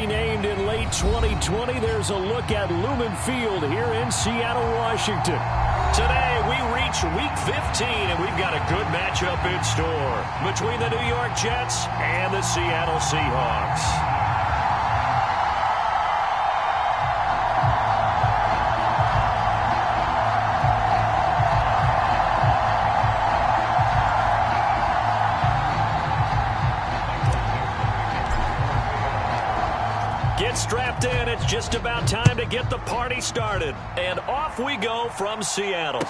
renamed in late 2020, there's a look at Lumen Field here in Seattle, Washington. Today, we reach Week 15, and we've got a good matchup in store between the New York Jets and the Seattle Seahawks. Get strapped in. It's just about time to get the party started. And off we go from Seattle.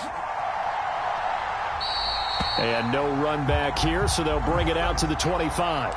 And no run back here, so they'll bring it out to the 25.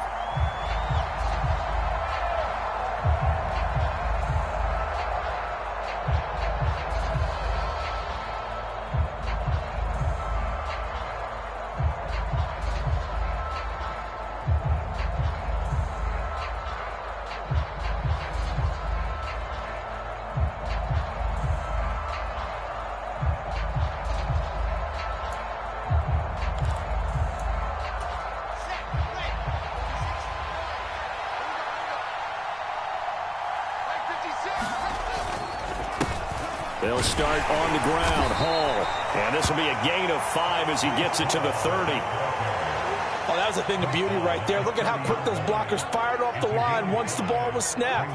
They'll start on the ground. Hall. And this will be a gain of 5 as he gets it to the 30. Oh, that was a thing of beauty right there. Look at how quick those blockers fired off the line once the ball was snapped.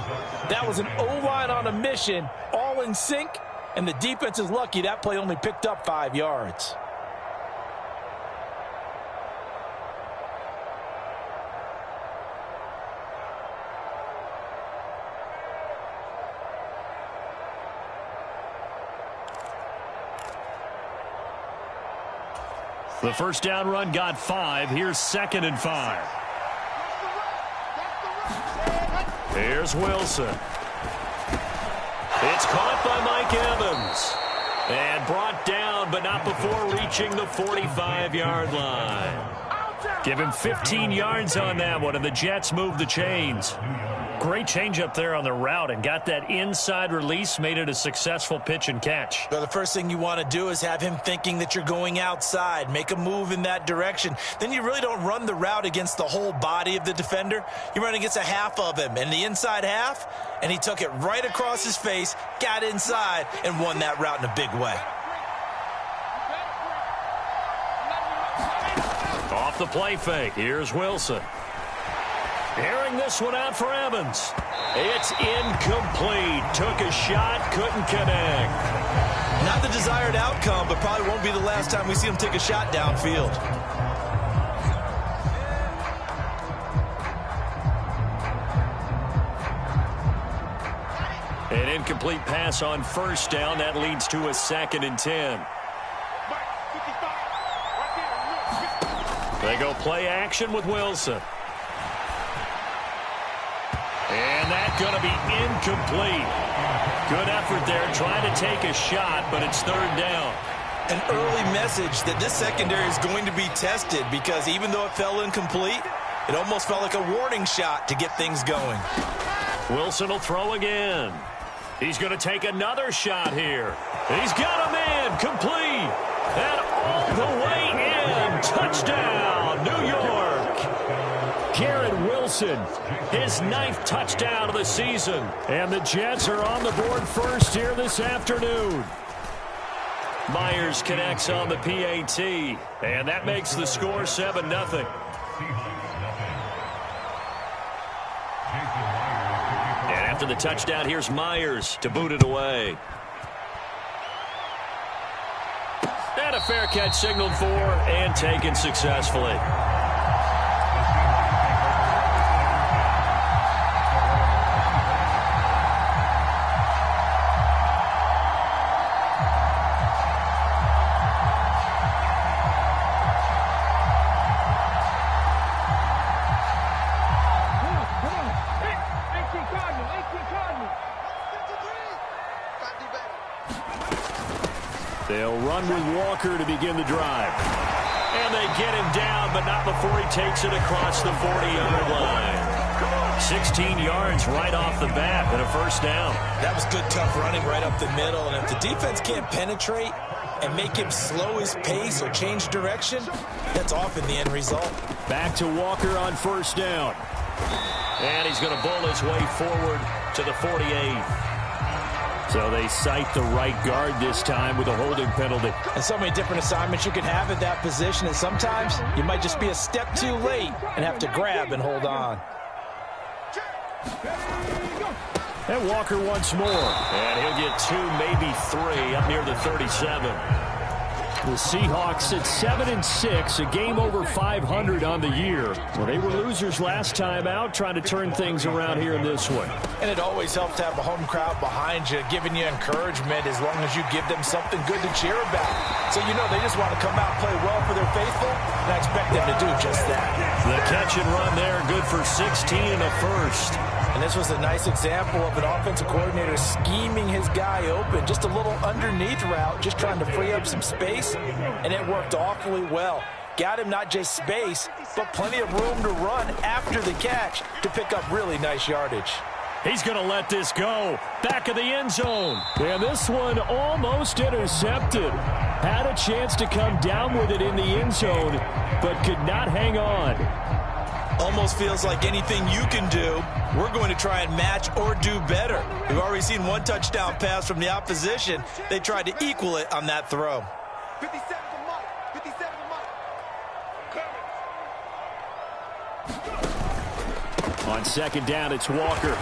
That was an O-line on a mission, all in sync, and the defense is lucky that play only picked up 5 yards. The first down run got 5. Here's 2nd and 5. Here's Wilson. It's caught by Mike Evans. And brought down, but not before reaching the 45-yard line. Give him 15 yards on that one, and the Jets move the chains. Great change up there on the route and got that inside release, made it a successful pitch and catch. Well, the first thing you want to do is have him thinking that you're going outside, make a move in that direction. Then you really don't run the route against the whole body of the defender. You run against a half of him, and the inside half, and he took it right across his face, got inside, and won that route in a big way. Off the play fake, here's Wilson. Airing this one out for Evans. It's incomplete. Took a shot, couldn't connect. Not the desired outcome, but probably won't be the last time we see him take a shot downfield. An incomplete pass on first down. That leads to a 2nd and 10. They go play action with Wilson. And that's going to be incomplete. Good effort there trying to take a shot, but it's 3rd down. An early message that this secondary is going to be tested because even though it fell incomplete, it almost felt like a warning shot to get things going. Wilson will throw again. He's going to take another shot here. He's got a man complete. And all the way in. Touchdown, New York. Garrett Wilson, his 9th touchdown of the season. And the Jets are on the board first here this afternoon. Myers connects on the PAT. And that makes the score 7-0. And after the touchdown, here's Myers to boot it away. And a fair catch signaled for and taken successfully. They'll run with Walker to begin the drive. And they get him down, but not before he takes it across the 40-yard line. 16 yards right off the bat and a first down. That was good, tough running right up the middle. And if the defense can't penetrate and make him slow his pace or change direction, that's often the end result. Back to Walker on first down. And he's going to bull his way forward to the 48. So they cite the right guard this time with a holding penalty. And so many different assignments you can have at that position, and sometimes you might just be a step too late and have to grab and hold on. And Walker once more. And he'll get 2, maybe 3 up near the 37. The Seahawks at 7-6, a game over 500 on the year. Well, they were losers last time out, trying to turn things around here in this one. And it always helps to have a home crowd behind you, giving you encouragement as long as you give them something good to cheer about. So you know they just want to come out and play well for their faithful, and I expect them to do just that. The catch and run there, good for 16 and a first. And this was a nice example of an offensive coordinator scheming his guy open. Just a little underneath route, just trying to free up some space, and it worked awfully well. Got him not just space, but plenty of room to run after the catch to pick up really nice yardage. He's going to let this go. Back of the end zone. And this one almost intercepted. Had a chance to come down with it in the end zone, but could not hang on. Almost feels like anything you can do, we're going to try and match or do better. We've already seen one touchdown pass from the opposition. They tried to equal it on that throw. 57 for Mike. 57 for Mike. On second down, it's Walker.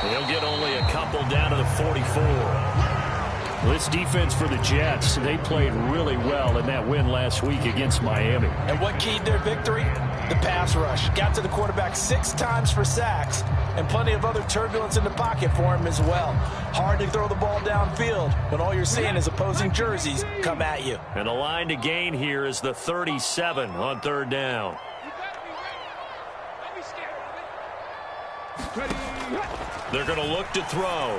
He'll get only a couple down to the 44. This defense for the Jets, they played really well in that win last week against Miami. And what keyed their victory? The pass rush. Got to the quarterback 6 times for sacks, and plenty of other turbulence in the pocket for him as well. Hard to throw the ball downfield when all you're seeing is opposing jerseys come at you. And the line to gain here is the 37 on third down. They're going to look to throw.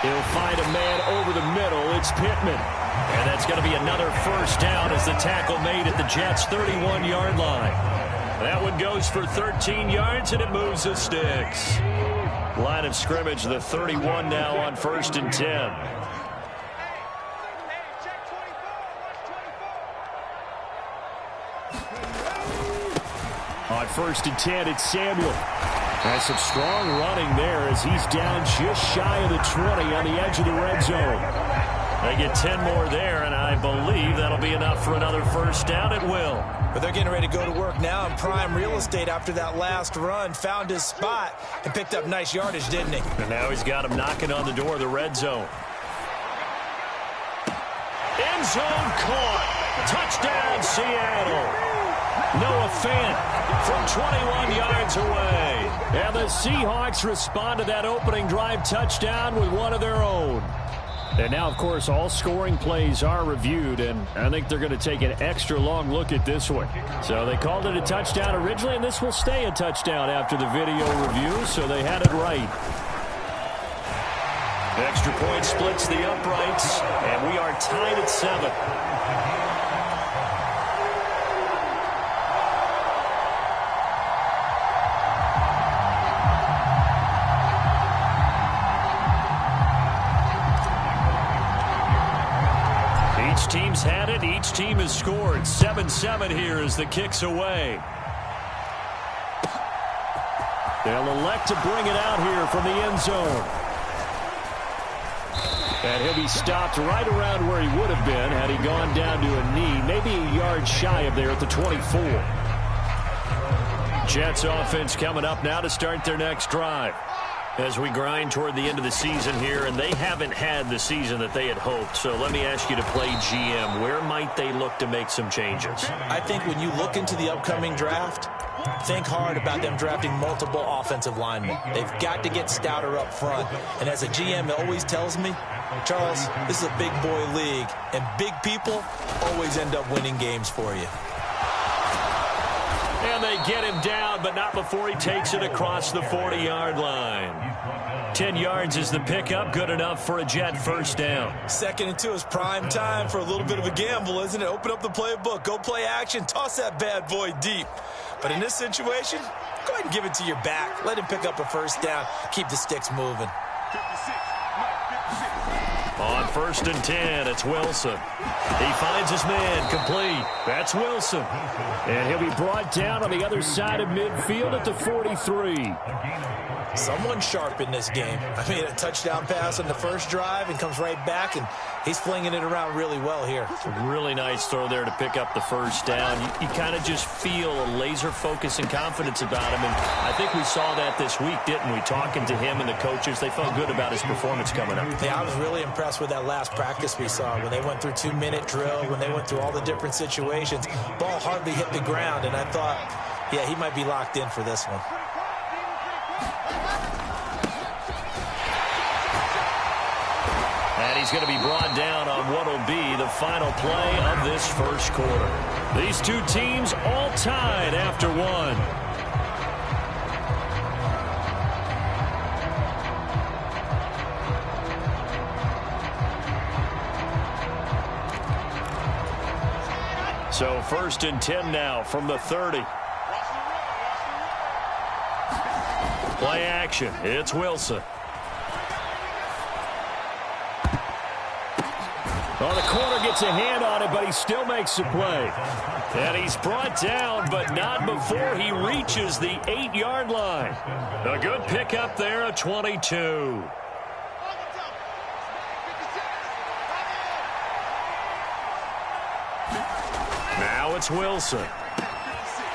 He'll find a man over the middle. It's Pittman. And that's going to be another first down as the tackle made at the Jets' 31-yard line. That one goes for 13 yards, and it moves the sticks. Line of scrimmage, the 31 now on 1st and 10. On 1st and 10, it's Samuel. Has some strong running there as he's down just shy of the 20 on the edge of the red zone. They get 10 more there, and I believe that'll be enough for another first down. It will. But they're getting ready to go to work now in prime real estate after that last run. Found his spot and picked up nice yardage, didn't he? And now he's got him knocking on the door of the red zone. End zone caught. Touchdown, Seattle. Noah Fant from 21 yards away. And the Seahawks respond to that opening drive touchdown with one of their own. And now, of course, all scoring plays are reviewed, and I think they're going to take an extra long look at this one. So they called it a touchdown originally, and this will stay a touchdown after the video review, so they had it right. Extra point splits the uprights, and we are tied at 7. Each team's had it. Each team has scored. 7-7 here as the kick's away. They'll elect to bring it out here from the end zone. And he'll be stopped right around where he would have been had he gone down to a knee, maybe a yard shy of there at the 24. Jets offense coming up now to start their next drive. As we grind toward the end of the season here, and they haven't had the season that they had hoped. So let me ask you to play GM. Where might they look to make some changes? I think when you look into the upcoming draft, think hard about them drafting multiple offensive linemen. They've got to get stouter up front. And as a GM, it always tells me, Charles, this is a big boy league, and big people always end up winning games for you. And they get him down, but not before he takes it across the 40-yard line. 10 yards is the pickup, good enough for a Jet first down. 2nd and 2 is prime time for a little bit of a gamble, isn't it? Open up the playbook, go play action, toss that bad boy deep. But in this situation, go ahead and give it to your back. Let him pick up a first down, keep the sticks moving. On first and 10. It's Wilson. He finds his man, complete. That's Wilson. And he'll be brought down on the other side of midfield at the 43. Someone sharp in this game. I mean, a touchdown pass on the first drive and comes right back, and he's flinging it around really well here. Really nice throw there to pick up the first down. You kind of just feel a laser focus and confidence about him, and I think we saw that this week, didn't we? Talking to him and the coaches, they felt good about his performance coming up. Yeah, I was really impressed with that last practice we saw when they went through 2-minute drill, when they went through all the different situations. Ball hardly hit the ground, and I thought, yeah, he might be locked in for this one. And he's going to be brought down on what will be the final play of this first quarter. These two teams all tied after one. So first and 10 now from the 30. Play action. It's Wilson. Well, the corner gets a hand on it, but he still makes the play. And he's brought down, but not before he reaches the 8-yard line. A good pickup there, a 22. Now it's Wilson.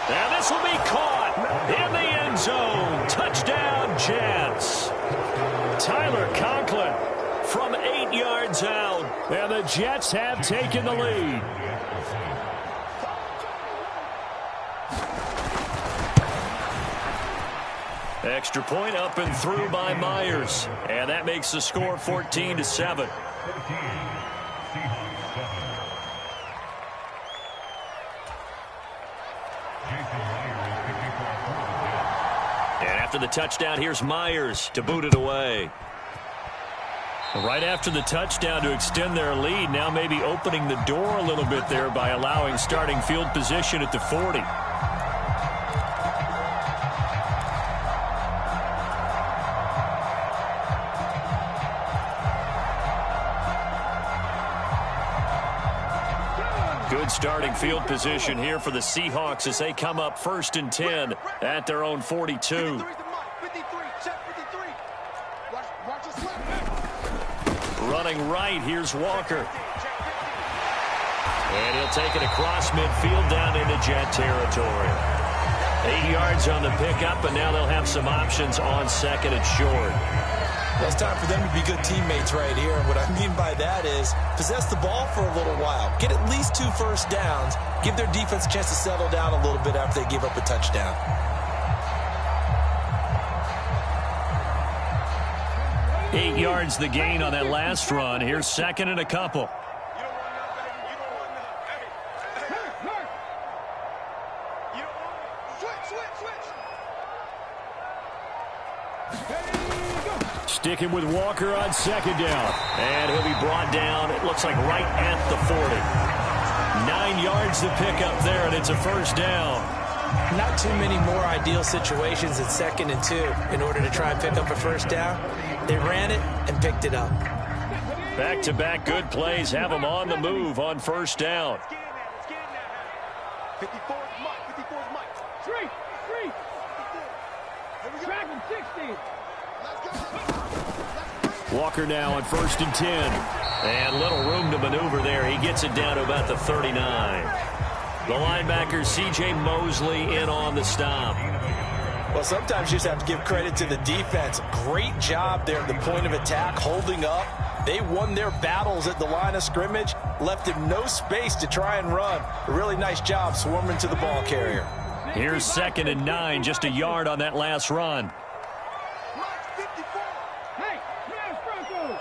And this will be caught in the end zone. Touchdown, Jets. Tyler Conklin from 8 yards out. And the Jets have taken the lead. Extra point up and through by Myers. And that makes the score 14-7. And after the touchdown, here's Myers to boot it away. Right after the touchdown to extend their lead, now maybe opening the door a little bit there by allowing starting field position at the 40. Good starting field position here for the Seahawks as they come up first and 10 at their own 42. Running right, here's Walker. And he'll take it across midfield down into Jet territory. 8 yards on the pickup, and now they'll have some options on second and short. Well, it's time for them to be good teammates right here. And what I mean by that is possess the ball for a little while. Get at least 2 first downs. Give their defense a chance to settle down a little bit after they give up a touchdown. Eight yards the gain on that last run. Here's second and a couple. Sticking with Walker on second down. And he'll be brought down, it looks like right at the 40. 9 yards to pick up there, and it's a first down. Not too many more ideal situations at 2nd and 2 in order to try and pick up a first down. They ran it and picked it up. Back-to-back good plays have them on the move on first down. 54 is Mike. 54 is Mike. Three. Track him, 60. Walker now on first and 10. And little room to maneuver there. He gets it down to about the 39. The linebacker, C.J. Mosley, in on the stop. Well, sometimes you just have to give credit to the defense. Great job there at the point of attack, holding up. They won their battles at the line of scrimmage, left him no space to try and run. A really nice job swarming to the ball carrier. Here's 2nd and 9, just a yard on that last run. Hey, smash Broncos.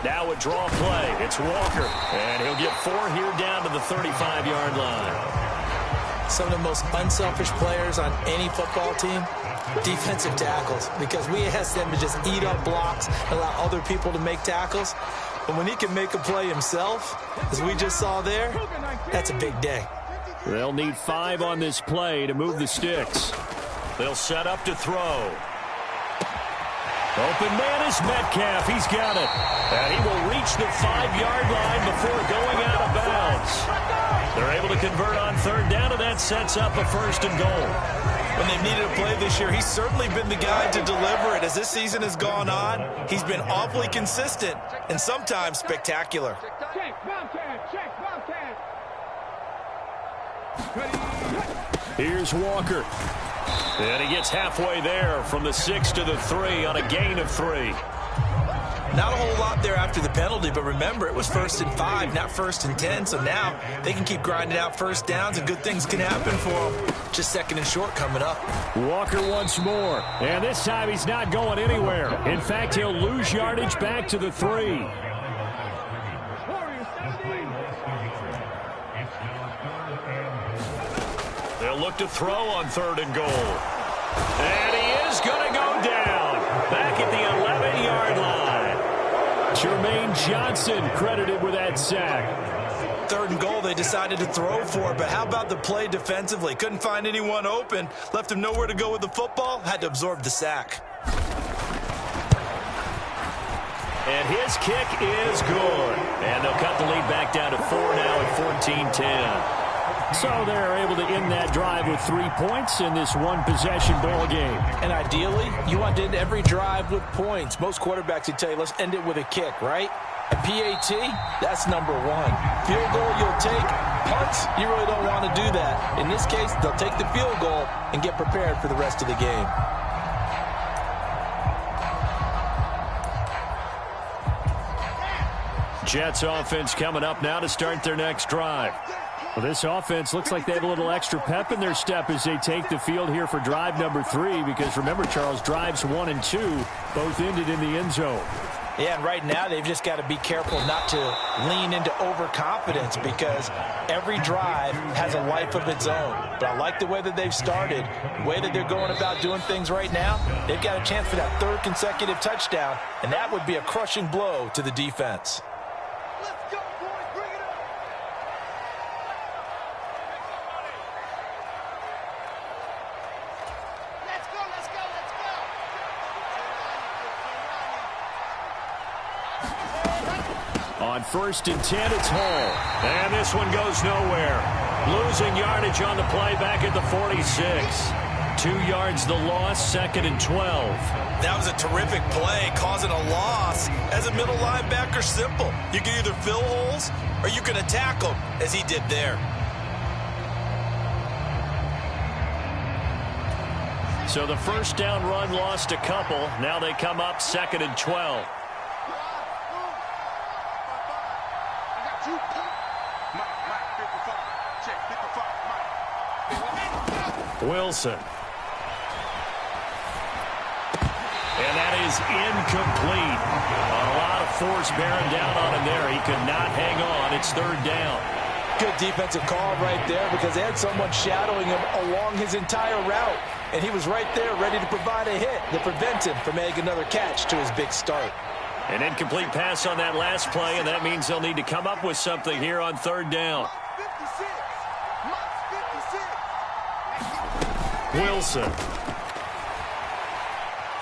Now a draw play. It's Walker. And he'll get 4 here down to the 35-yard line. Some of the most unselfish players on any football team, defensive tackles, because we ask them to just eat up blocks, allow other people to make tackles. But when he can make a play himself, as we just saw there, that's a big day. They'll need 5 on this play to move the sticks. They'll set up to throw. Open man is Metcalf. He's got it. And he will reach the 5-yard line before going out of bounds. They're able to convert on third down, and that sets up a 1st and goal. When they've needed a play this year, he's certainly been the guy to deliver it. As this season has gone on, he's been awfully consistent and sometimes spectacular. Check, Bobcat, check, Bobcat. Here's Walker. And he gets halfway there from the 6 to the 3 on a gain of 3. Not a whole lot there after the penalty, but remember, it was 1st and 5, not 1st and 10, so now they can keep grinding out first downs and good things can happen for them. Just 2nd and short coming up. Walker once more, and this time he's not going anywhere. In fact, he'll lose yardage back to the 3. They'll look to throw on 3rd and goal. And he is going to go down back at the 11-yard line. Jermaine Johnson credited with that sack. 3rd and goal, they decided to throw for it, but how about the play defensively? Couldn't find anyone open, left him nowhere to go with the football, had to absorb the sack. And his kick is good. And they'll cut the lead back down to 4 now at 14-10. So they're able to end that drive with 3 points in this one-possession ball game. And ideally, you want to end every drive with points. Most quarterbacks would tell you, let's end it with a kick, right? A PAT, that's number 1. Field goal you'll take. Punts, you really don't want to do that. In this case, they'll take the field goal and get prepared for the rest of the game. Jets offense coming up now to start their next drive. Well, this offense looks like they have a little extra pep in their step as they take the field here for drive number 3, because remember, Charles, drives 1 and 2 both ended in the end zone. Yeah, and right now they've just got to be careful not to lean into overconfidence, because every drive has a life of its own. But I like the way that they've started, the way that they're going about doing things right now. They've got a chance for that 3rd consecutive touchdown, and that would be a crushing blow to the defense. On 1st and 10, it's Hall. And this one goes nowhere. Losing yardage on the play back at the 46. 2 yards the loss, 2nd and 12. That was a terrific play, causing a loss. As a middle linebacker, simple. You can either fill holes or you can attack them, as he did there. So the 1st down run lost a couple. Now they come up 2nd and 12. Wilson. And that is incomplete. A lot of force bearing down on him there. He could not hang on. It's 3rd down. Good defensive call right there, because they had someone shadowing him along his entire route. And he was right there ready to provide a hit to prevent him from making another catch to his big start. An incomplete pass on that last play, and that means they'll need to come up with something here on 3rd down. Wilson.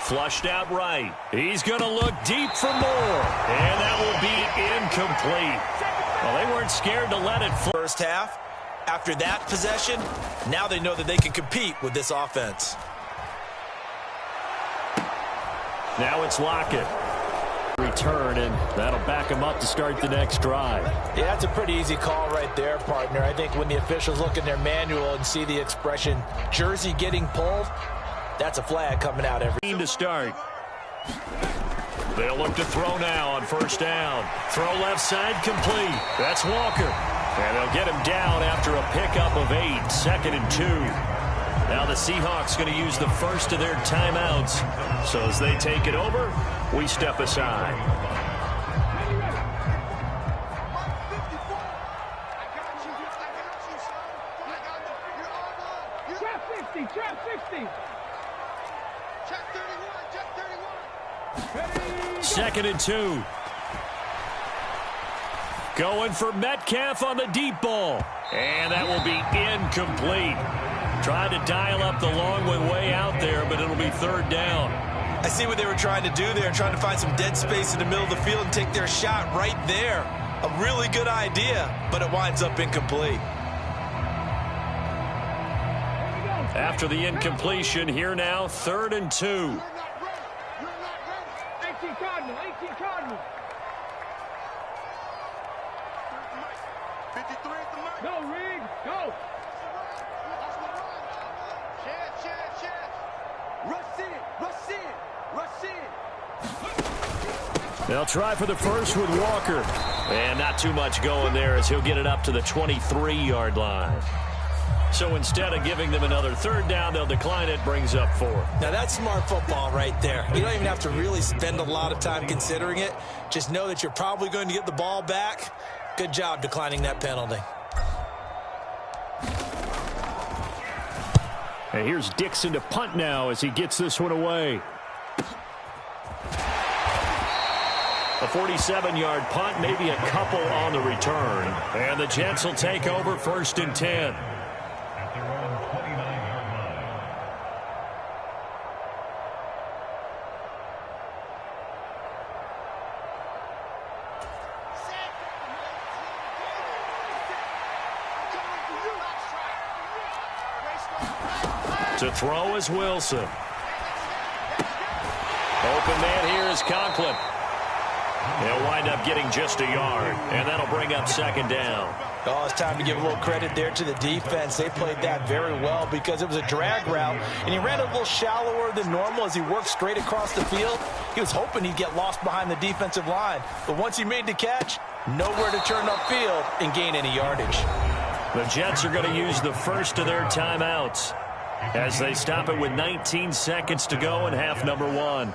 Flushed out right. He's going to look deep for more. And that will be incomplete. Well, they weren't scared to let it fly. First half, after that possession, now they know that they can compete with this offense. Now it's Lockett. Return, and that'll back him up to start the next drive. Yeah, that's a pretty easy call right there, partner. I think when the officials look in their manual and see the expression jersey getting pulled, that's a flag coming out every to start. They'll look to throw now on 1st down. Throw left side complete. That's Walker. And they'll get him down after a pickup of 8. 2nd and 2. Now the Seahawks going to use the 1st of their timeouts. So as they take it over, we step aside. Trap 60, trap 60. Check 31, check 2nd and 2. Going for Metcalf on the deep ball. And that will be incomplete. Trying to dial up the long way out there, but it'll be third down. I see what they were trying to do there, trying to find some dead space in the middle of the field and take their shot right there. A really good idea, but it winds up incomplete. After the incompletion, here now, 3rd and 2. You're not ready. 18 Cardinals. 18 Cardinals. 53 at the mark. Go, Reed. Go. Rush in. Rush in. Rush in. They'll try for the first with Walker. And not too much going there as he'll get it up to the 23-yard line. So instead of giving them another 3rd down, they'll decline it, brings up 4. Now, that's smart football right there. You don't even have to really spend a lot of time considering it. Just know that you're probably going to get the ball back. Good job declining that penalty. And here's Dixon to punt now as he gets this one away. A 47-yard punt, maybe a couple on the return. And the Jets will take over 1st and 10. To throw is Wilson. Open man here is Conklin. They'll wind up getting just a yard, and that'll bring up 2nd down. Oh, it's time to give a little credit there to the defense. They played that very well because it was a drag route, and he ran a little shallower than normal as he worked straight across the field. He was hoping he'd get lost behind the defensive line, but once he made the catch, nowhere to turn upfield and gain any yardage. The Jets are going to use the first of their timeouts as they stop it with 19 seconds to go in half number 1.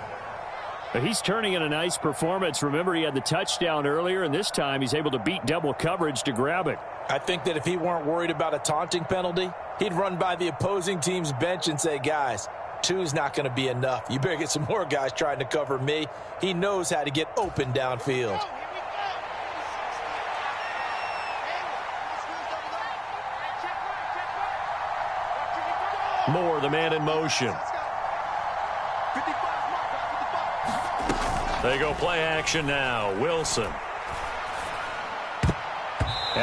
He's turning in a nice performance. Remember, he had the touchdown earlier, and this time he's able to beat double coverage to grab it. I think that if he weren't worried about a taunting penalty, he'd run by the opposing team's bench and say, guys, 2's not going to be enough. You better get some more guys trying to cover me. He knows how to get open downfield. Moore, the man in motion. They go play action now. Wilson. And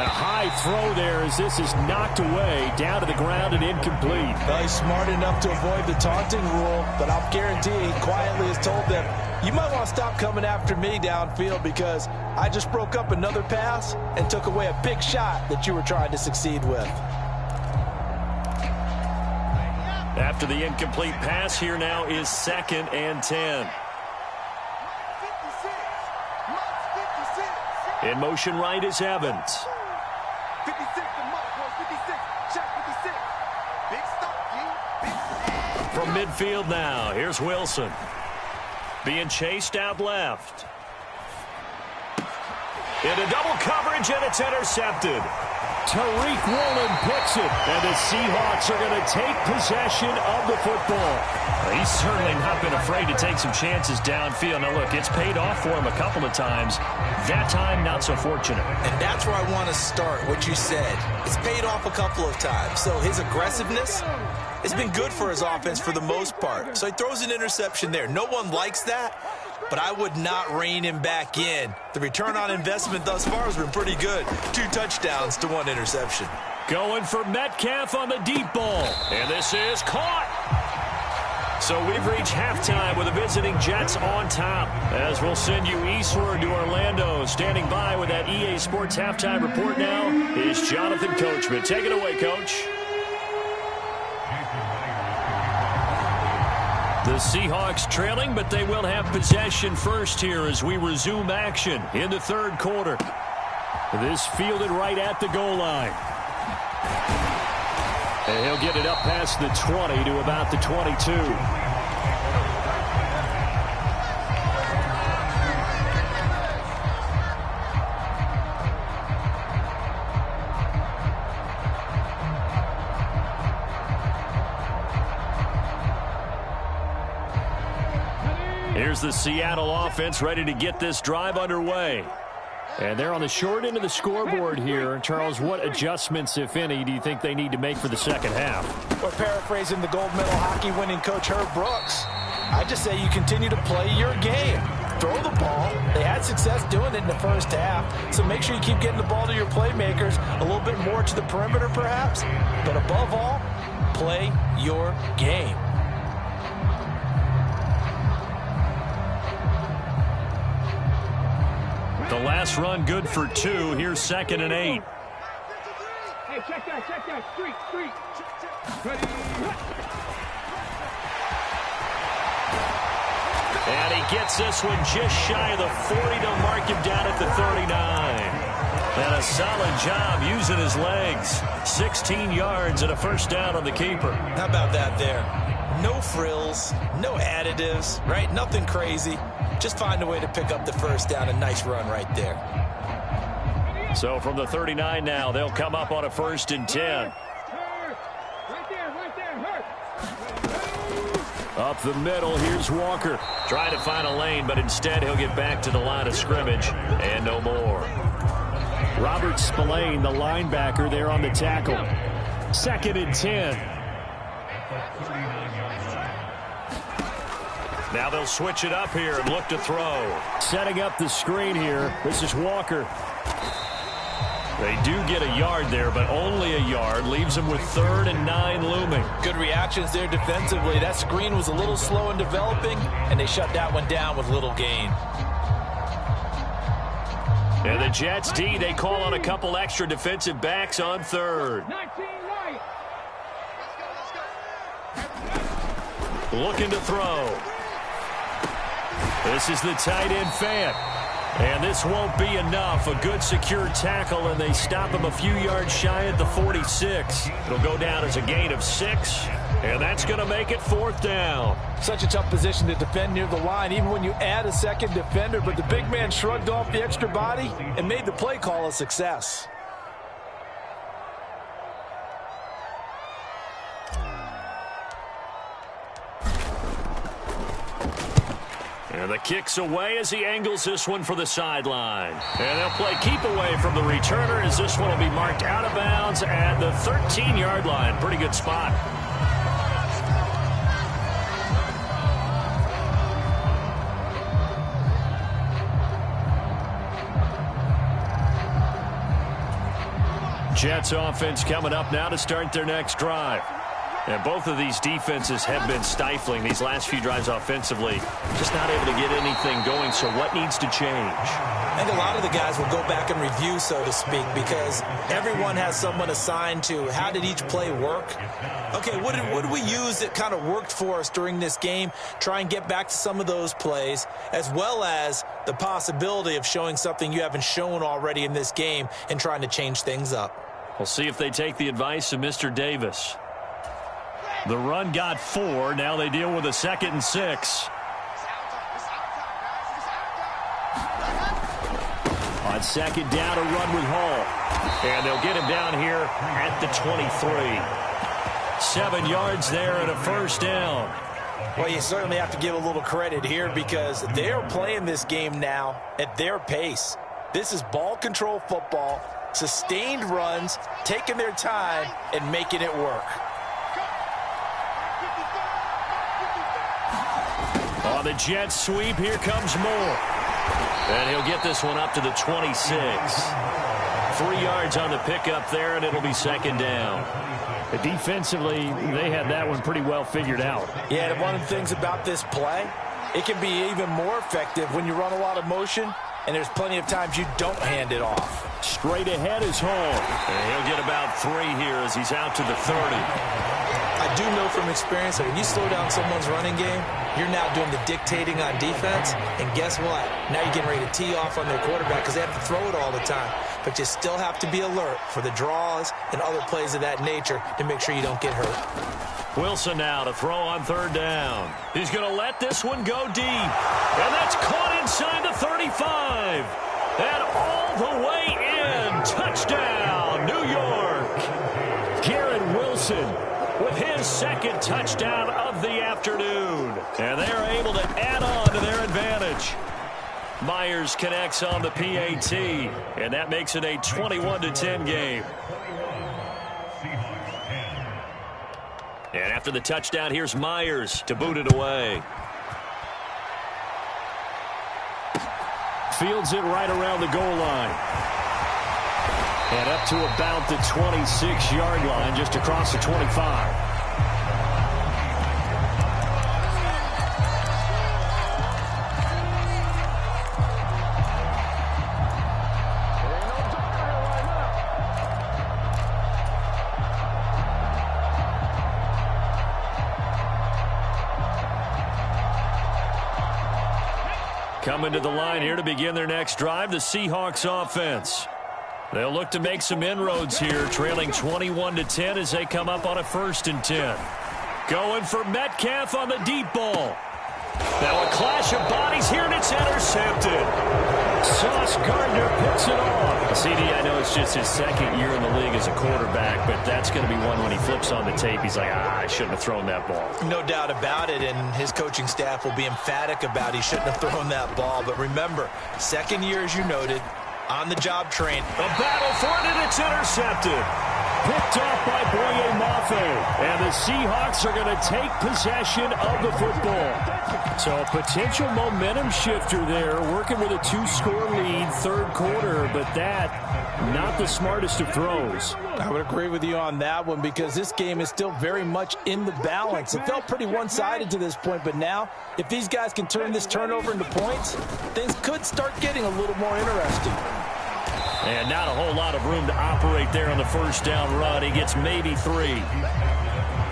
a high throw there as this is knocked away, down to the ground and incomplete. Well, he's smart enough to avoid the taunting rule, but I'll guarantee he quietly has told them, you might want to stop coming after me downfield because I just broke up another pass and took away a big shot that you were trying to succeed with. After the incomplete pass, here now is 2nd and 10. In motion right is Evans. 56 to Mark, 56. Check 56. Big stop, From midfield now, here's Wilson. Being chased out left. Into double coverage, and it's intercepted. Tariq Woolen picks it, and the Seahawks are going to take possession of the football. He's certainly not been afraid to take some chances downfield. Now, look, it's paid off for him a couple of times. That time, not so fortunate. And that's where I want to start, what you said. It's paid off a couple of times. So his aggressiveness has been good for his offense for the most part. So he throws an interception there. No one likes that, but I would not rein him back in. The return on investment thus far has been pretty good. 2 touchdowns to 1 interception. Going for Metcalf on the deep ball. And this is caught. So we've reached halftime with the visiting Jets on top. As we'll send you eastward to Orlando. Standing by with that EA Sports halftime report now is Jonathan Coachman. Take it away, Coach. The Seahawks trailing, but they will have possession first here as we resume action in the 3rd quarter. This fielded right at the goal line. And he'll get it up past the 20 to about the 22. Here's the Seattle offense ready to get this drive underway. And they're on the short end of the scoreboard here. Charles, what adjustments, if any, do you think they need to make for the second half? Or paraphrasing the gold medal hockey winning coach Herb Brooks, I just say you continue to play your game. Throw the ball. They had success doing it in the first half, so make sure you keep getting the ball to your playmakers, a little bit more to the perimeter perhaps, but above all, play your game. The last run good for 2. Here's 2nd and 8. Hey, check that. Street. Ready. And he gets this one just shy of the 40 to mark him down at the 39. And a solid job using his legs. 16 yards and a first down on the keeper. How about that there? No frills, no additives, right? Nothing crazy. Just find a way to pick up the first down. A nice run right there. So from the 39 now, they'll come up on a 1st and 10. Right there, hurt. Up the middle, here's Walker. Trying to find a lane, but instead he'll get back to the line of scrimmage. And no more. Robert Spillane, the linebacker, there on the tackle. 2nd and 10. Now they'll switch it up here and look to throw. Setting up the screen here. This is Walker. They do get a yard there, but only a yard. Leaves them with 3rd and 9 looming. Good reactions there defensively. That screen was a little slow in developing, and they shut that one down with little gain. And the Jets D, they call on a couple extra defensive backs on 3rd. 19 right. Looking to throw. This is the tight end Fant. And this won't be enough. A good secure tackle, and they stop him a few yards shy at the 46. It'll go down as a gain of 6, and that's going to make it 4th down. Such a tough position to defend near the line, even when you add a second defender, but the big man shrugged off the extra body and made the play call a success. And the kick's away as he angles this one for the sideline. And they'll play keep away from the returner as this one will be marked out of bounds at the 13-yard line. Pretty good spot. Jets offense coming up now to start their next drive. And both of these defenses have been stifling these last few drives offensively. Just not able to get anything going, so what needs to change? I think a lot of the guys will go back and review, so to speak, because everyone has someone assigned to how did each play work. Okay, what did we use that kind of worked for us during this game? Try and get back to some of those plays, as well as the possibility of showing something you haven't shown already in this game and trying to change things up. We'll see if they take the advice of Mr. Davis. The run got 4. Now they deal with a 2nd and 6. On 2nd down, a run with Hall. And they'll get him down here at the 23. 7 yards there and a first down. Well, you certainly have to give a little credit here because they're playing this game now at their pace. This is ball control football, sustained runs, taking their time, and making it work. On the Jets sweep, here comes Moore. And he'll get this one up to the 26. 3 yards on the pickup there, and it'll be 2nd down. Defensively, they had that one pretty well figured out. Yeah, and one of the things about this play, it can be even more effective when you run a lot of motion, and there's plenty of times you don't hand it off. Straight ahead is Hall. And he'll get about 3 here as he's out to the 30. I do know from experience that when you slow down someone's running game, you're now doing the dictating on defense, and guess what? Now you're getting ready to tee off on their quarterback because they have to throw it all the time. But you still have to be alert for the draws and other plays of that nature to make sure you don't get hurt. Wilson now to throw on 3rd down. He's going to let this one go deep. And that's caught inside the 35. And all the way in. Touchdown, New York. Garrett Wilson with his 2nd touchdown of the afternoon. And they're able to add on to their advantage. Myers connects on the PAT, and that makes it a 21-10 game. And after the touchdown, here's Myers to boot it away. Fields it right around the goal line. And up to about the 26-yard line, just across the 25. Coming to the line here to begin their next drive, the Seahawks offense. They'll look to make some inroads here, trailing 21-10 as they come up on a 1st and 10. Going for Metcalf on the deep ball. Now a clash of bodies here, and it's intercepted. Sauce Gardner picks it off. CD, I know it's just his 2nd year in the league as a quarterback, but that's going to be one when he flips on the tape. He's like, I shouldn't have thrown that ball. No doubt about it, and his coaching staff will be emphatic about he shouldn't have thrown that ball. But remember, 2nd year, as you noted, on-the-job train. A battle for it, and it's intercepted. Picked off by Boye Mafe. And the Seahawks are going to take possession of the football. So a potential momentum shifter there, working with a 2-score lead, 3rd quarter, but that, not the smartest of throws. I would agree with you on that one because this game is still very much in the balance. It felt pretty one-sided to this point, but now, if these guys can turn this turnover into points, things could start getting a little more interesting. And not a whole lot of room to operate there on the 1st down run. He gets maybe 3.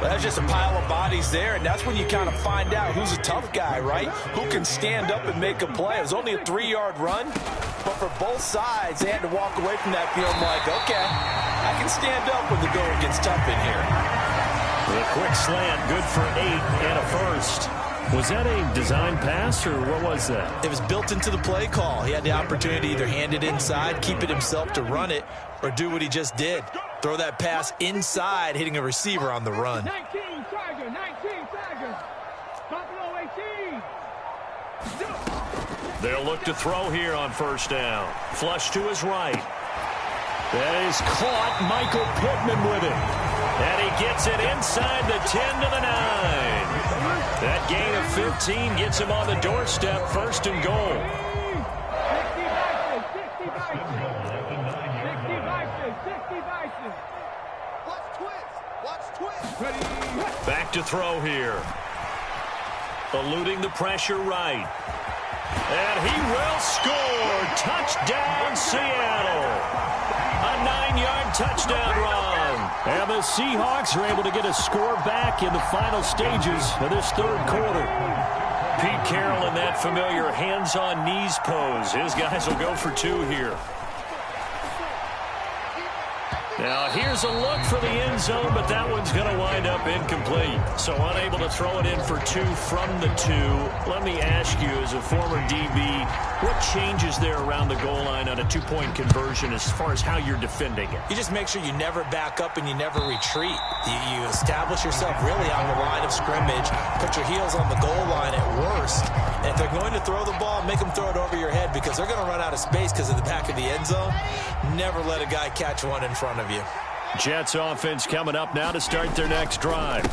Well, that's just a pile of bodies there, and that's when you kind of find out who's a tough guy, right? Who can stand up and make a play. It was only a 3-yard run, but for both sides, they had to walk away from that field like, okay, I can stand up when the going gets tough in here. The quick slant, good for 8 and a 1st. Was that a design pass, or what was that? It was built into the play call. He had the opportunity to either hand it inside, keep it himself to run it, or do what he just did. Throw that pass inside, hitting a receiver on the run. 19 Tigers, 19 Tigers. Buffalo 18. They'll look to throw here on 1st down. Flush to his right. That is caught. Michael Pittman with it. And he gets it inside the 10 to the 9. That gain of 15 gets him on the doorstep, 1st and goal. 60 Vices. Watch twist. Back to throw here. Eluding the pressure right. And he will score. Touchdown, Seattle. A 9-yard touchdown run. And the Seahawks are able to get a score back in the final stages of this 3rd quarter. Pete Carroll in that familiar hands-on knees pose. His guys will go for 2 here. Now, here's a look for the end zone, but that one's going to wind up incomplete. So unable to throw it in for 2 from the 2. Let me ask you, as a former DB, what changes there around the goal line on a 2-point conversion as far as how you're defending it? You just make sure you never back up and you never retreat. You establish yourself really on the line of scrimmage, put your heels on the goal line at worst. And if they're going to throw the ball, make them throw it over your head because they're going to run out of space because of the back of the end zone. Never let a guy catch one in front of you. Jets offense coming up now to start their next drive.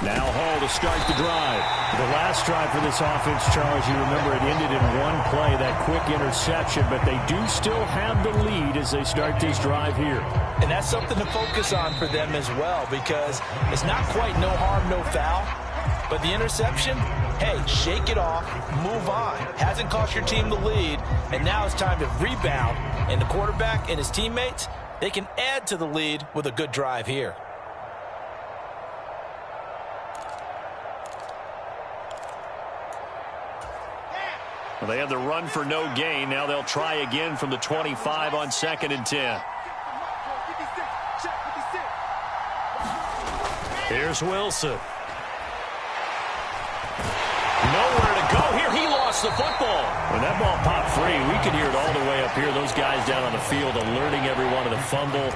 Now Hall to start the drive. The last drive for this offense, Charles, you remember it ended in one play, that quick interception, but they do still have the lead as they start this drive here. And that's something to focus on for them as well because it's not quite no harm, no foul, but the interception, hey, shake it off, move on. Hasn't cost your team the lead, and now it's time to rebound. And the quarterback and his teammates, they can add to the lead with a good drive here. Well, they had the run for no gain. Now they'll try again from the 25 on 2nd and 10. Here's Wilson. Nowhere to go here. He lost the football. When that ball popped free, we could hear it all the way up here. Those guys down on the field alerting everyone of the fumble.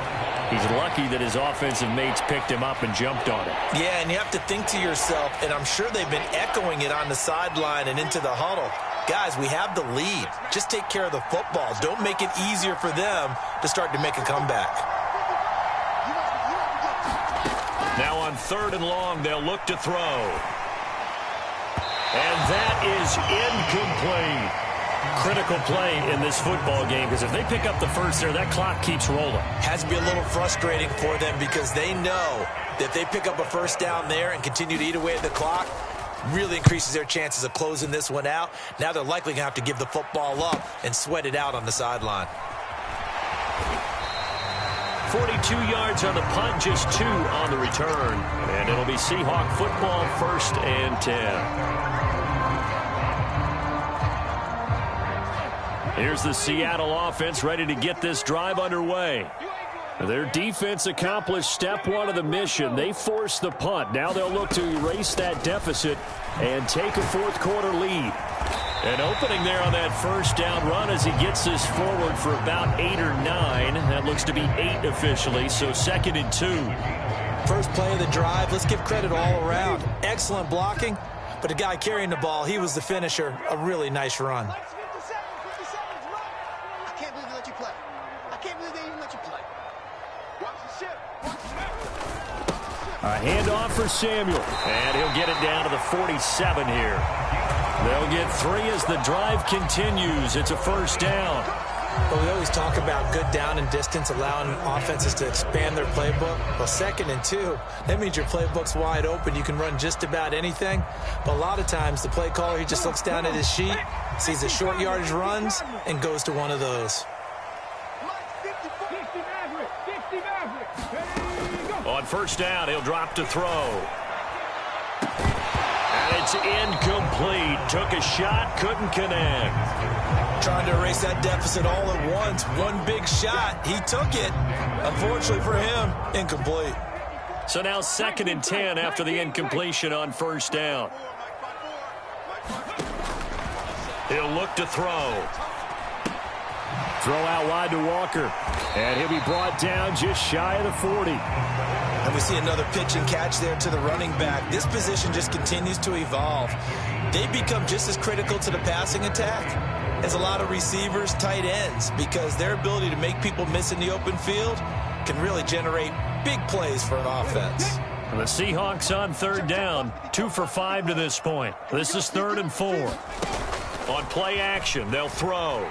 He's lucky that his offensive mates picked him up and jumped on it. Yeah, and you have to think to yourself, and I'm sure they've been echoing it on the sideline and into the huddle. guys, we have the lead. Just take care of the football. Don't make it easier for them to start to make a comeback. Now on 3rd and long, they'll look to throw. And that is incomplete. Critical play in this football game, because if they pick up the first there, that clock keeps rolling. Has to be a little frustrating for them because they know that if they pick up a first down there and continue to eat away at the clock, really increases their chances of closing this one out. Now they're likely going to have to give the football up and sweat it out on the sideline. 42 yards on the punt, just 2 on the return. And it'll be Seahawk football, 1st and 10. Here's the Seattle offense ready to get this drive underway. Their defense accomplished step 1 of the mission. They forced the punt. Now they'll look to erase that deficit and take a 4th quarter lead. An opening there on that first down run as he gets this forward for about 8 or 9. That looks to be 8 officially, so 2nd and 2. First play of the drive, let's give credit all around. Excellent blocking, but the guy carrying the ball, he was the finisher. A really nice run. A handoff for Samuel, and he'll get it down to the 47 here. They'll get 3 as the drive continues. It's a first down. Well, we always talk about good down and distance, allowing offenses to expand their playbook. Well, 2nd and 2, that means your playbook's wide open. You can run just about anything. But a lot of times, the play caller, he just looks down at his sheet, sees the short yardage runs, and goes to one of those. On first down, he'll drop to throw. And it's incomplete. Took a shot, couldn't connect. Trying to erase that deficit all at once. One big shot. He took it. Unfortunately for him, incomplete. So now 2nd and 10 after the incompletion on first down. He'll look to throw. Throw out wide to Walker. And he'll be brought down just shy of the 40. And we see another pitch and catch there to the running back. This position just continues to evolve. They become just as critical to the passing attack as a lot of receivers, tight ends, because their ability to make people miss in the open field can really generate big plays for an offense. And the Seahawks on 3rd down, 2 for 5 to this point. This is 3rd and 4. On play action, they'll throw.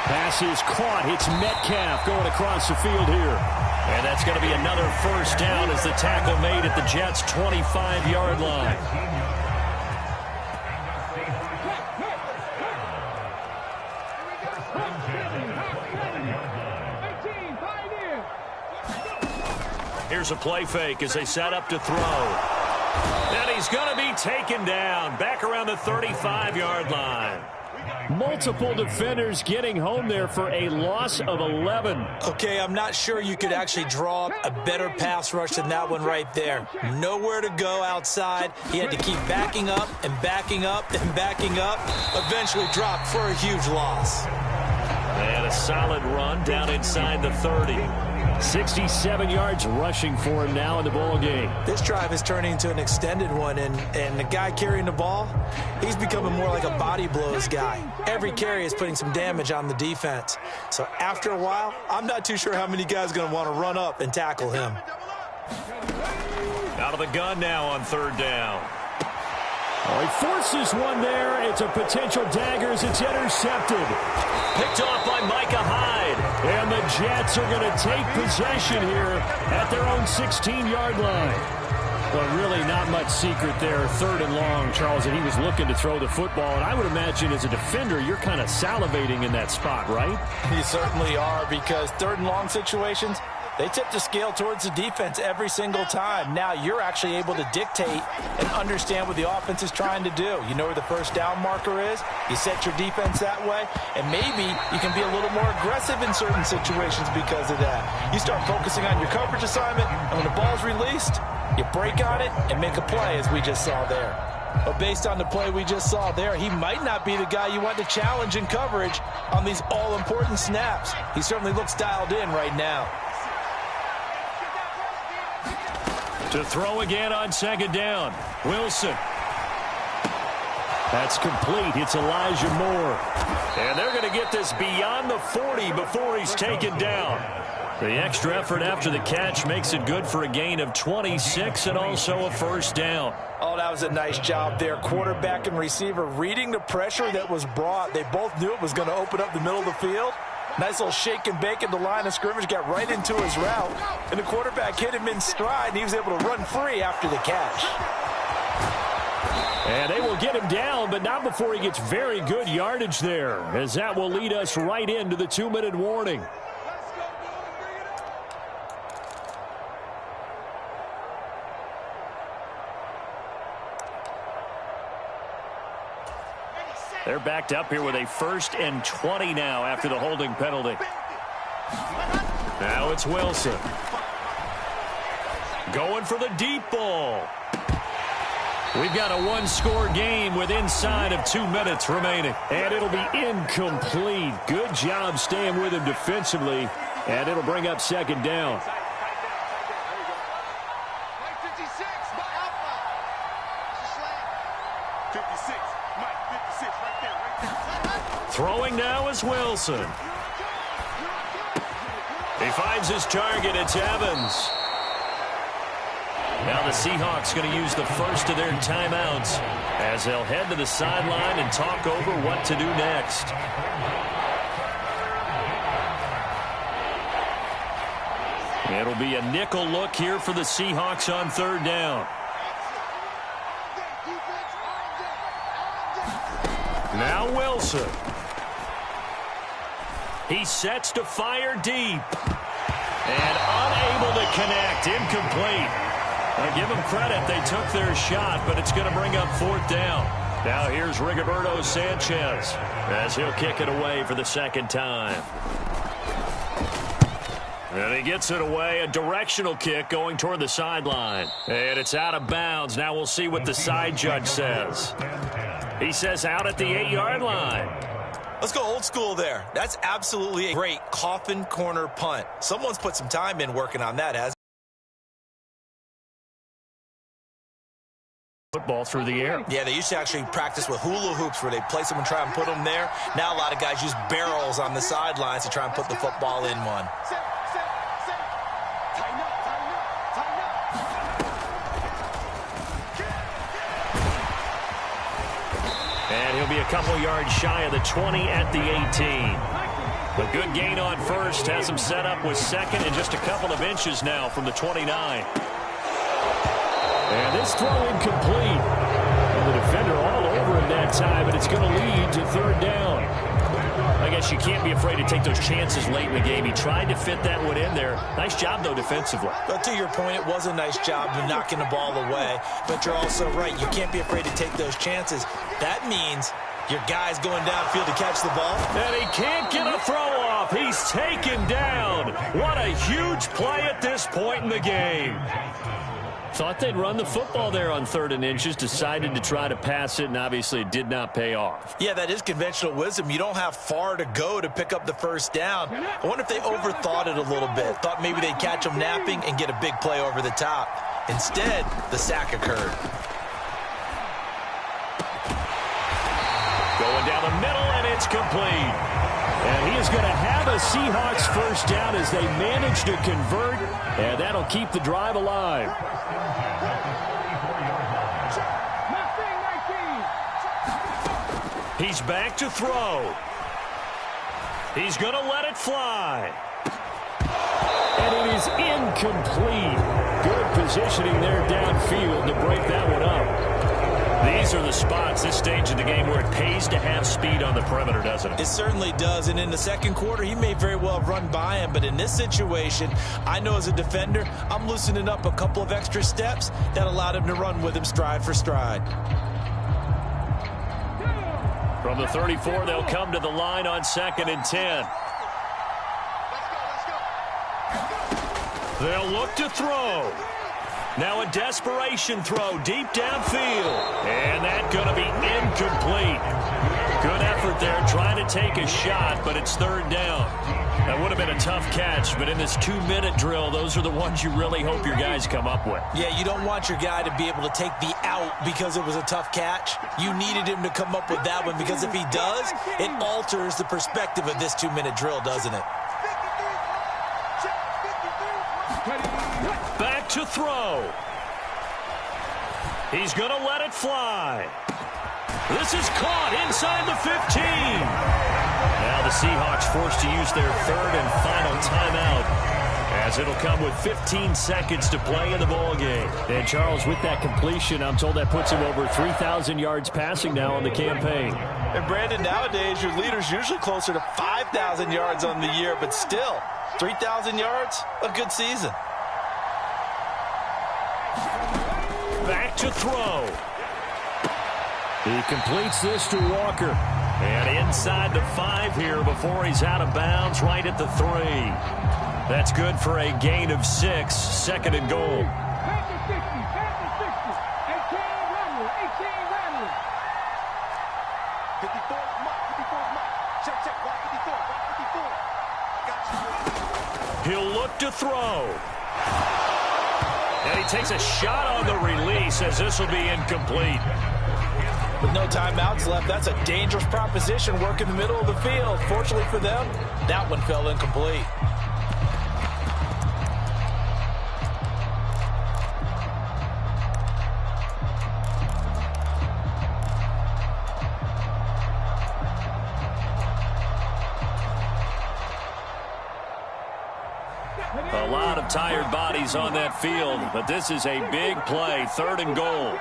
Pass is caught. It's Metcalf going across the field here. And that's going to be another first down as the tackle made at the Jets' 25-yard line. Here's a play fake as they set up to throw. And he's going to be taken down back around the 35-yard line. Multiple defenders getting home there for a loss of 11. Okay, I'm not sure you could actually draw a better pass rush than that one right there. Nowhere to go outside. He had to keep backing up and backing up and backing up. Eventually dropped for a huge loss. And a solid run down inside the 30. 67 yards rushing for him now in the ball game. This drive is turning into an extended one, and the guy carrying the ball, he's becoming more like a body blows guy. Every carry is putting some damage on the defense. So after a while, I'm not too sure how many guys are going to want to run up and tackle him. Out of the gun now on 3rd down. Oh, he forces one there. It's a potential dagger as it's intercepted. Picked off by Micah Hyde. And the Jets are going to take possession here at their own 16-yard line. Well, really not much secret there. 3rd and long, Charles, and he was looking to throw the football. And I would imagine as a defender, you're kind of salivating in that spot, right? You certainly are, because 3rd and long situations, they tip the scale towards the defense every single time. Now you're actually able to dictate and understand what the offense is trying to do. You know where the first down marker is. You set your defense that way, and maybe you can be a little more aggressive in certain situations because of that. You start focusing on your coverage assignment, and when the ball's released, you break on it and make a play, as we just saw there. But based on the play we just saw there, he might not be the guy you want to challenge in coverage on these all-important snaps. He certainly looks dialed in right now. To throw again on 2nd down. Wilson. That's complete. It's Elijah Moore. And they're going to get this beyond the 40 before he's taken down. The extra effort after the catch makes it good for a gain of 26 and also a first down. Oh, that was a nice job there. Quarterback and receiver reading the pressure that was brought. They both knew it was going to open up the middle of the field. Nice little shake and bake at the line of scrimmage, got right into his route. And the quarterback hit him in stride, and he was able to run free after the catch. And they will get him down, but not before he gets very good yardage there, as that will lead us right into the 2-minute warning. They're backed up here with a 1st and 20 now after the holding penalty. Now it's Wilson. Going for the deep ball. We've got a 1-score game with inside of 2 minutes remaining. And it'll be incomplete. Good job staying with him defensively. And it'll bring up 2nd down. Throwing now is Wilson. He finds his target. It's Evans. Now the Seahawks going to use the first of their timeouts as they'll head to the sideline and talk over what to do next. It'll be a nickel look here for the Seahawks on 3rd down. Now Wilson. He sets to fire deep. And unable to connect. Incomplete. I'll give them credit. They took their shot, but it's going to bring up 4th down. Now here's Rigoberto Sanchez as he'll kick it away for the 2nd time. And he gets it away. A directional kick going toward the sideline. And it's out of bounds. Now we'll see what the side judge says. He says out at the 8-yard line. Let's go old school there. That's absolutely a great coffin corner punt. Someone's put some time in working on that, hasn't Football through the air. Yeah, they used to actually practice with hula hoops where they place them and try and put them there. Now a lot of guys use barrels on the sidelines to try and put the football in one. And he'll be a couple yards shy of the 20 at the 18. A good gain on first has him set up with 2nd and just a couple of inches now from the 29. And this throw incomplete. And the defender all over him that time, but it's going to lead to 3rd down. I guess you can't be afraid to take those chances late in the game. He tried to fit that one in there. Nice job, though, defensively. But to your point, it was a nice job of knocking the ball away. But you're also right. You can't be afraid to take those chances. That means your guy's going downfield to catch the ball. And he can't get a throw off. He's taken down. What a huge play at this point in the game. Thought they'd run the football there on 3rd and inches. Decided to try to pass it, and obviously it did not pay off. Yeah, that is conventional wisdom. You don't have far to go to pick up the 1st down. I wonder if they overthought it a little bit. Thought maybe they'd catch them napping and get a big play over the top. Instead, the sack occurred. Going down the middle, and it's complete. And he is going to have a Seahawks 1st down as they manage to convert, and that'll keep the drive alive. He's back to throw. He's going to let it fly. And it is incomplete. Good positioning there downfield to break that one up. These are the spots, this stage of the game, where it pays to have speed on the perimeter, doesn't it? It certainly does, and in the 2nd quarter, he may very well run by him, but in this situation, I know as a defender, I'm loosening up a couple of extra steps that allowed him to run with him stride for stride. From the 34, they'll come to the line on 2nd and 10. They'll look to throw. Now a desperation throw deep downfield. And that's going to be incomplete. Good effort there trying to take a shot, but it's 3rd down. That would have been a tough catch, but in this 2-minute drill, those are the ones you really hope your guys come up with. Yeah, you don't want your guy to be able to take the out because it was a tough catch. You needed him to come up with that one because if he does, it alters the perspective of this 2-minute drill, doesn't it? Back to throw. He's going to let it fly. This is caught inside the 15. Now the Seahawks forced to use their third and final timeout as it'll come with 15 seconds to play in the ballgame. And Charles, with that completion, I'm told that puts him over 3,000 yards passing now on the campaign. And Brandon, nowadays your leader's usually closer to 5,000 yards on the year, but still, 3,000 yards, a good season. Back to throw. He completes this to Walker. And inside the 5 here before he's out of bounds right at the 3. That's good for a gain of 6, second and goal. Back to 60, back to 60. 18 Rattler. 54 mark. Check, block 54. He'll look to throw. And he takes a shot on the release as this will be incomplete. With no timeouts left, that's a dangerous proposition, work in the middle of the field. Fortunately for them, that one fell incomplete. A lot of tired bodies on that field, but this is a big play, third and goal.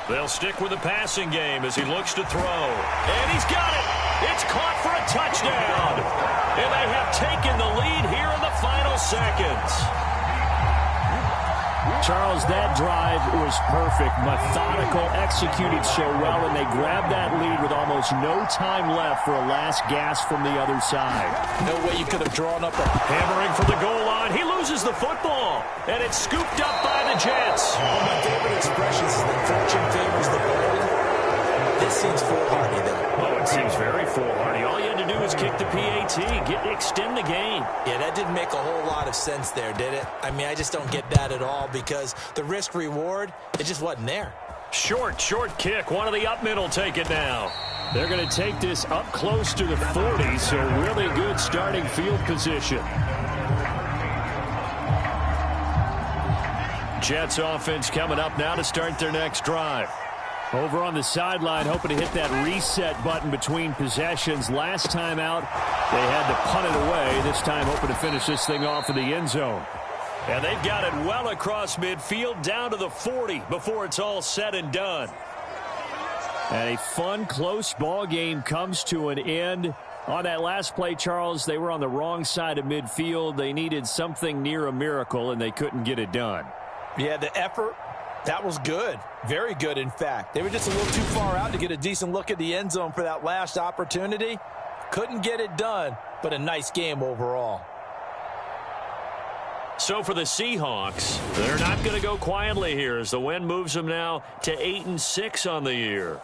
They'll stick with the passing game as he looks to throw. And he's got it. It's caught for a touchdown. And they have taken the lead here in the final seconds. Charles, that drive was perfect. Methodical, executed so well, and they grabbed that lead with almost no time left for a last gasp from the other side. No way you could have drawn up a... Hammering for the goal line. He loses the football. And it's scooped up by the Jets. One of my favorite expressions is that fortune favors the bold. This seems foolhardy, though. Oh, it seems very foolhardy. All you had to do was kick the PAT, extend the game. Yeah, that didn't make a whole lot of sense there, did it? I mean, I just don't get that at all because the risk-reward, it just wasn't there. Short kick. One of the up middle take it now. They're going to take this up close to the 40, so really good starting field position. Jets offense coming up now to start their next drive. Over on the sideline, hoping to hit that reset button between possessions. Last time out, they had to punt it away. This time, hoping to finish this thing off in the end zone. And they've got it well across midfield down to the 40 before it's all said and done. And a fun, close ball game comes to an end. On that last play, Charles, they were on the wrong side of midfield. They needed something near a miracle, and they couldn't get it done. Yeah, the effort, that was good. Very good, in fact. They were just a little too far out to get a decent look at the end zone for that last opportunity. Couldn't get it done, but a nice game overall. So for the Seahawks, they're not going to go quietly here as the win moves them now to 8-6 on the year.